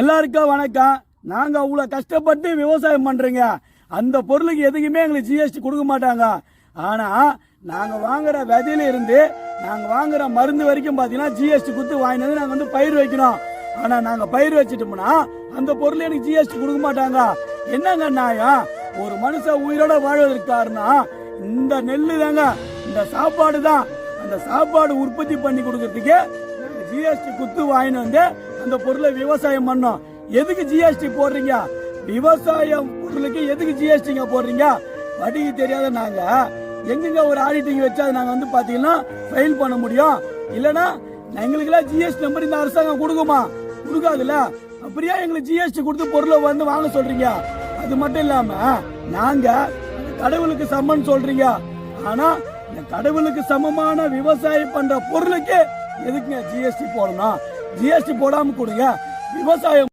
எல்லாருக்கும் வணக்கம். நாங்க அவ்வளவு கஷ்டப்பட்டு விவசாயம் பண்றீங்க, அந்த பொருளுக்கு எதுக்குமே எங்களுக்கு ஜிஎஸ்டி கொடுக்க மாட்டாங்க. ஆனா நாங்க வாங்குற விதையில இருந்து நாங்க வாங்குற மருந்து வரைக்கும் பாத்தீங்கன்னா ஜிஎஸ்டி கொடுத்து வாங்கினது நாங்க வந்து பயிர் வைக்கணும். ஆனா நாங்க பயிர் வச்சிட்டோம்னா அந்த பொருள் எனக்கு ஜிஎஸ்டி கொடுக்க மாட்டாங்க. என்னங்க நியாயம்? ஒரு மனுஷன் உயிரோட வாழ்வதற்கு காரணம் இந்த நெல்லு தாங்க, இந்த சாப்பாடு தான். அந்த சாப்பாடு உற்பத்தி பண்ணி கொடுக்கறதுக்கு ஜிஎஸ்டி குத்து வாங்கிட்டு வந்து அந்த பொருளை விவசாயம் பண்ணோம். எதுக்கு ஜிஎஸ்டி போடுறீங்க? விவசாயம் பொருளுக்கு எதுக்கு ஜிஎஸ்டிங்க போடுறீங்க? வடிக்கு தெரியாத நாங்க எங்க ஒரு ஆடிட்டிங் வச்சா நாங்க வந்து பாத்தீங்கன்னா ஃபைல் பண்ண முடியும். இல்லனா எங்களுக்கு எல்லாம் ஜிஎஸ்டி நம்பர் இந்த அரசாங்கம் கொடுக்குமா? கொடுக்காதுல்ல. அப்படியே எங்களுக்கு ஜிஎஸ்டி கொடுத்து பொருளை வந்து வாங்க சொல்றீங்க. அது மட்டும் இல்லாம நாங்க கடவுளுக்கு சமம்னு சொல்றீங்க. ஆனா இந்த கடவுளுக்கு சமமான விவசாயம் பண்ற பொருளுக்கு எதுக்குங்க ஜிஎஸ்டி போடணும்? ஜிஎஸ்டி போடாம கொடுங்க. விவசாயம்